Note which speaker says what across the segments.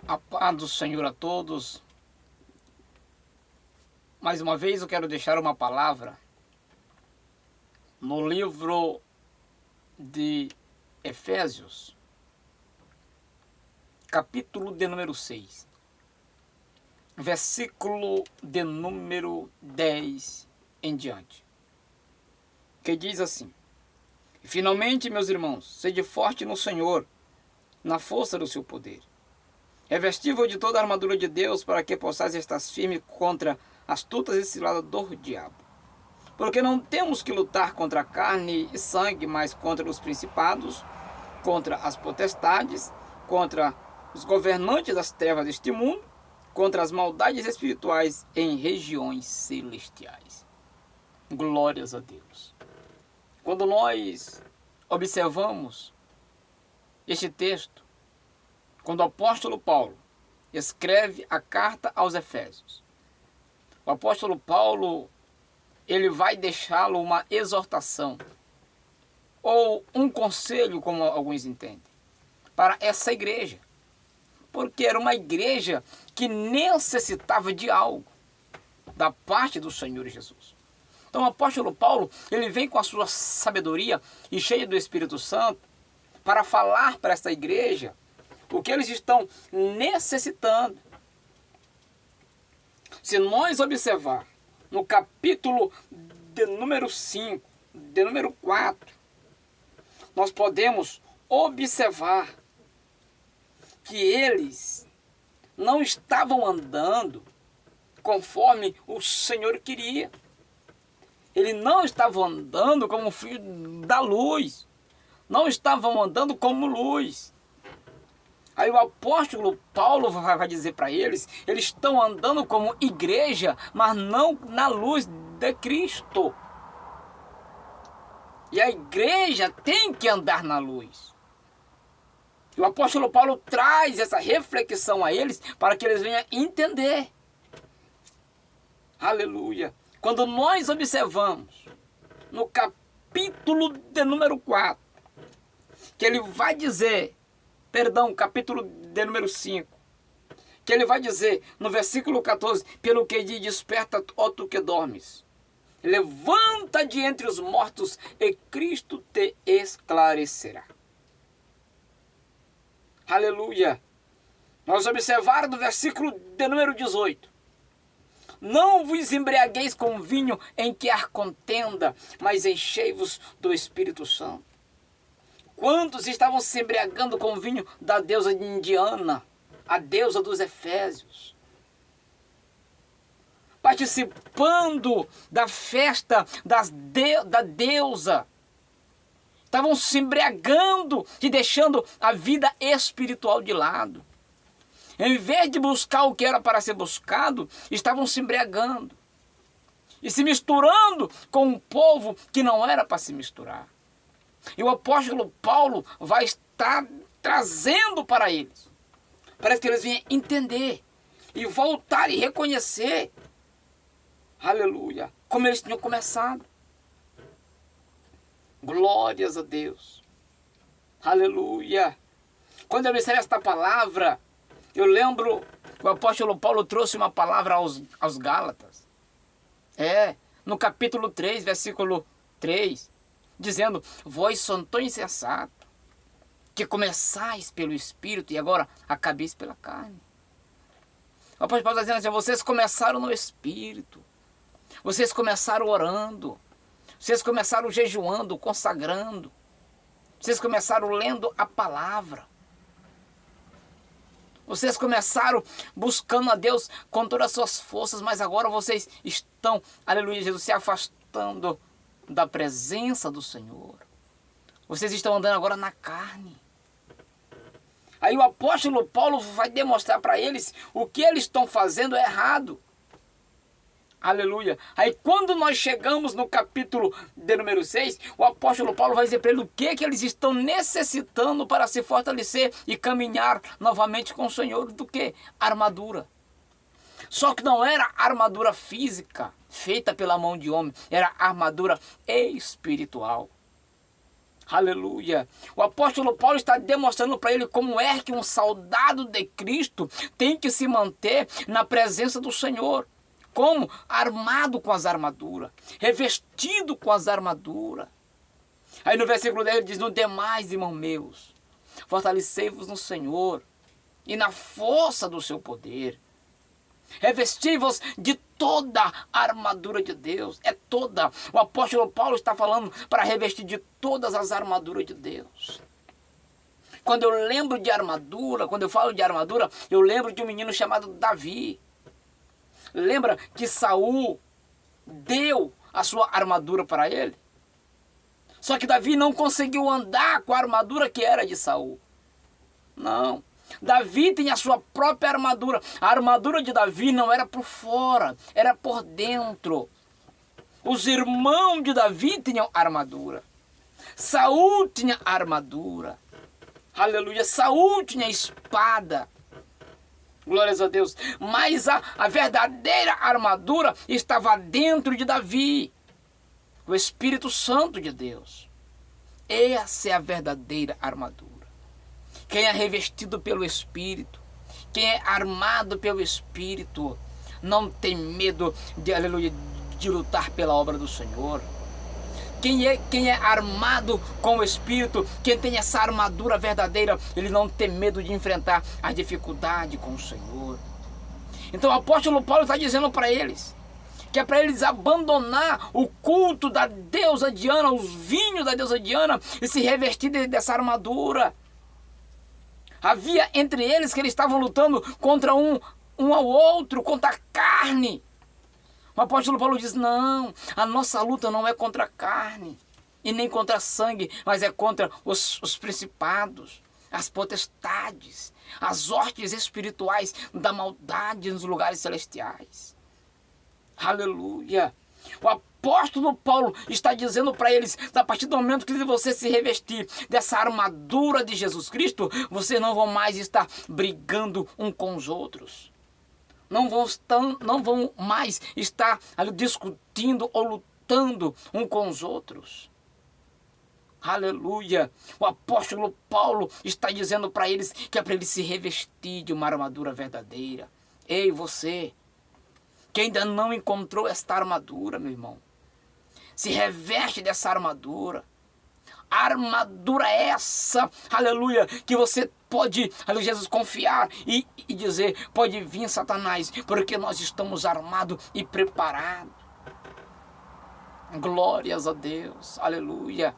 Speaker 1: A paz do Senhor a todos. Mais uma vez eu quero deixar uma palavra no livro de Efésios, capítulo de número 6, versículo de número 10 em diante, que diz assim: finalmente, meus irmãos, sede forte no Senhor, na força do seu poder. Revesti-vos de toda a armadura de Deus, para que possais estar firme contra astutas e ciladas do diabo. Porque não temos que lutar contra carne e sangue, mas contra os principados, contra as potestades, contra os governantes das trevas deste mundo, contra as maldades espirituais em regiões celestiais. Glórias a Deus. Quando nós observamos este texto, quando o apóstolo Paulo escreve a carta aos Efésios, o apóstolo Paulo, ele vai deixá-lo uma exortação, ou um conselho, como alguns entendem, para essa igreja. Porque era uma igreja que necessitava de algo da parte do Senhor Jesus. Então o apóstolo Paulo, ele vem com a sua sabedoria e cheio do Espírito Santo para falar para essa igreja o que eles estão necessitando. Se nós observar no capítulo de número 5, de número 4, nós podemos observar que eles não estavam andando conforme o Senhor queria. Eles não estavam andando como filho da luz. Não estavam andando como luz. Aí o apóstolo Paulo vai dizer para eles estão andando como igreja, mas não na luz de Cristo. E a igreja tem que andar na luz. E o apóstolo Paulo traz essa reflexão a eles para que eles venham entender. Aleluia. Quando nós observamos no capítulo de número 4, que ele vai dizer, capítulo de número 5, que ele vai dizer no versículo 14, pelo que diz, desperta, ó tu que dormes, levanta de entre os mortos e Cristo te esclarecerá. Aleluia. Nós observamos no versículo de número 18. Não vos embriagueis com vinho em que há contenda, mas enchei-vos do Espírito Santo. Quantos estavam se embriagando com o vinho da deusa indiana, a deusa dos Efésios? Participando da festa da deusa. Estavam se embriagando e deixando a vida espiritual de lado. Em vez de buscar o que era para ser buscado, estavam se embriagando. E se misturando com um povo que não era para se misturar. E o apóstolo Paulo vai estar trazendo para eles, para que eles venham entender e voltar e reconhecer, aleluia, como eles tinham começado. Glórias a Deus, aleluia. Quando eu observo esta palavra, eu lembro que o apóstolo Paulo trouxe uma palavra aos Gálatas. No capítulo 3, versículo 3. Dizendo, vós sois tão insensato, que começais pelo Espírito e agora acabeis pela carne. O apóstolo Paulo está dizendo assim, vocês começaram no Espírito, vocês começaram orando, vocês começaram jejuando, consagrando, vocês começaram lendo a palavra, vocês começaram buscando a Deus com todas as suas forças, mas agora vocês estão, aleluia, Jesus, se afastando da presença do Senhor. Vocês estão andando agora na carne. Aí o apóstolo Paulo vai demonstrar para eles o que eles estão fazendo é errado. Aleluia. Aí quando nós chegamos no capítulo de número 6, o apóstolo Paulo vai dizer para eles o que eles estão necessitando para se fortalecer e caminhar novamente com o Senhor. Do que? Armadura. Só que não era armadura física, feita pela mão de homem, era armadura espiritual. Aleluia. O apóstolo Paulo está demonstrando para ele como é que um soldado de Cristo tem que se manter na presença do Senhor. Como? Armado com as armaduras, revestido com as armaduras. Aí no versículo 10 ele diz: no demais, irmãos meus, fortalecei-vos no Senhor e na força do seu poder. Revesti-vos de toda a armadura de Deus. É toda. O apóstolo Paulo está falando para revestir de todas as armaduras de Deus. Quando eu lembro de armadura, quando eu falo de armadura, eu lembro de um menino chamado Davi. Lembra que Saul deu a sua armadura para ele? Só que Davi não conseguiu andar com a armadura que era de Saul. Não. Davi tem a sua própria armadura. A armadura de Davi não era por fora, era por dentro. Os irmãos de Davi tinham armadura. Saul tinha armadura. Aleluia. Saul tinha espada. Glórias a Deus. Mas a verdadeira armadura estava dentro de Davi. O Espírito Santo de Deus. Essa é a verdadeira armadura. Quem é revestido pelo Espírito, quem é armado pelo Espírito, não tem medo de, aleluia, de lutar pela obra do Senhor. Quem é armado com o Espírito, quem tem essa armadura verdadeira, ele não tem medo de enfrentar a dificuldade com o Senhor. Então o apóstolo Paulo está dizendo para eles, que é para eles abandonar o culto da deusa Diana, os vinhos da deusa Diana, e se revestir dessa armadura. Havia entre eles que eles estavam lutando contra um ao outro, contra a carne. O apóstolo Paulo diz: não, a nossa luta não é contra a carne e nem contra sangue, mas é contra os principados, as potestades, as hostes espirituais da maldade nos lugares celestiais. Aleluia. O apóstolo Paulo está dizendo para eles, a partir do momento que você se revestir dessa armadura de Jesus Cristo, vocês não vão mais estar brigando um com os outros. Não vão mais estar ali discutindo ou lutando um com os outros. Aleluia. O apóstolo Paulo está dizendo para eles que é para eles se revestir de uma armadura verdadeira. Ei, você que ainda não encontrou esta armadura, meu irmão, se reveste dessa armadura. A armadura é essa, aleluia, que você pode, aleluia, Jesus, confiar e dizer: pode vir, Satanás, porque nós estamos armados e preparados. Glórias a Deus, aleluia.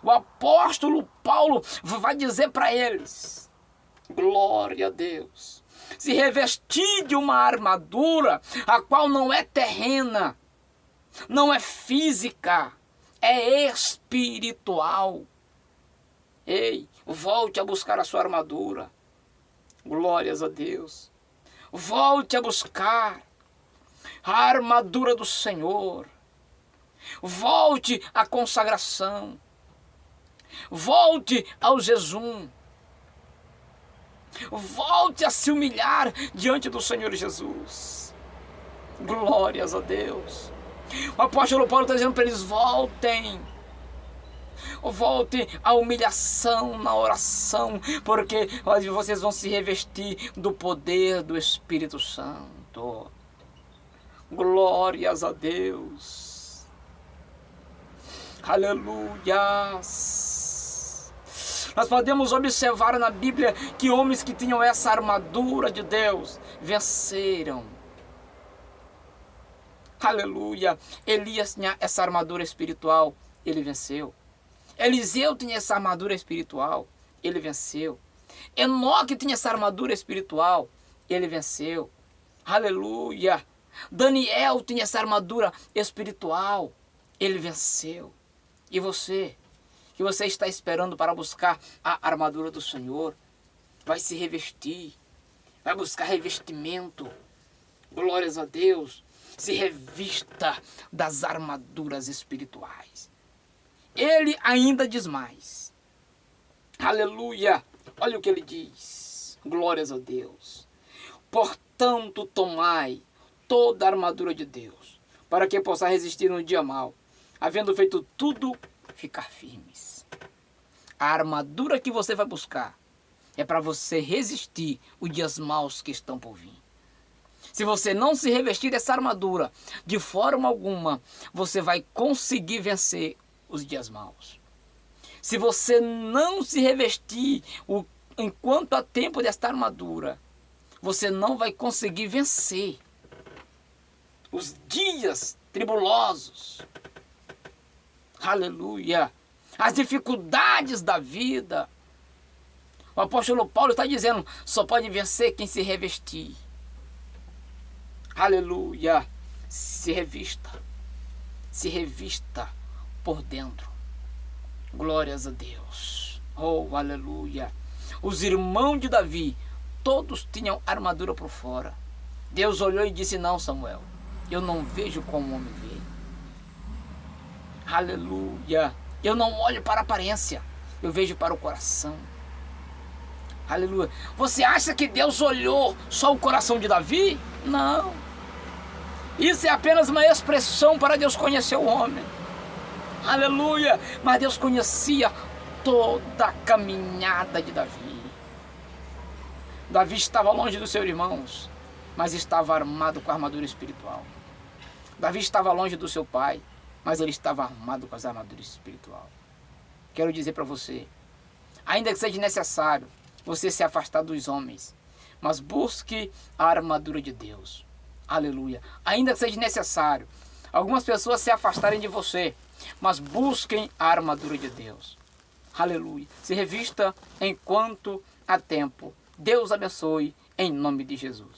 Speaker 1: O apóstolo Paulo vai dizer para eles: glória a Deus, se revestir de uma armadura, a qual não é terrena, não é física, é espiritual. Ei, volte a buscar a sua armadura. Glórias a Deus. Volte a buscar a armadura do Senhor. Volte à consagração. Volte ao jejum. Volte a se humilhar diante do Senhor Jesus. Glórias a Deus. O apóstolo Paulo está dizendo para eles: voltem. Voltem à humilhação na oração, porque vocês vão se revestir do poder do Espírito Santo. Glórias a Deus. Aleluias. Nós podemos observar na Bíblia que homens que tinham essa armadura de Deus venceram. Aleluia. Elias tinha essa armadura espiritual, ele venceu. Eliseu tinha essa armadura espiritual, ele venceu. Enoque tinha essa armadura espiritual, ele venceu. Aleluia. Daniel tinha essa armadura espiritual, ele venceu. E você, que você está esperando para buscar a armadura do Senhor, vai se revestir, vai buscar revestimento. Glórias a Deus. Se revista das armaduras espirituais. Ele ainda diz mais. Aleluia. Olha o que ele diz. Glórias a Deus. Portanto, tomai toda a armadura de Deus, para que possa resistir no dia mau, havendo feito tudo, ficar firmes. A armadura que você vai buscar é para você resistir os dias maus que estão por vir. Se você não se revestir dessa armadura, de forma alguma, você vai conseguir vencer os dias maus. Se você não se revestir enquanto há tempo desta armadura, você não vai conseguir vencer os dias tribulosos. Aleluia! As dificuldades da vida. O apóstolo Paulo está dizendo, só pode vencer quem se revestir. Aleluia! Se revista por dentro. Glórias a Deus. Oh, aleluia! Os irmãos de Davi, todos tinham armadura por fora. Deus olhou e disse, não, Samuel, eu não vejo como o homem vê. Aleluia! Eu não olho para a aparência, eu vejo para o coração. Aleluia! Você acha que Deus olhou só o coração de Davi? Não. Isso é apenas uma expressão para Deus conhecer o homem. Aleluia! Mas Deus conhecia toda a caminhada de Davi. Davi estava longe dos seus irmãos, mas estava armado com a armadura espiritual. Davi estava longe do seu pai, mas ele estava armado com as armaduras espirituais. Quero dizer para você, ainda que seja necessário você se afastar dos homens, mas busque a armadura de Deus. Aleluia. Ainda que seja necessário algumas pessoas se afastarem de você, mas busquem a armadura de Deus. Aleluia. Se revista enquanto há tempo. Deus abençoe em nome de Jesus.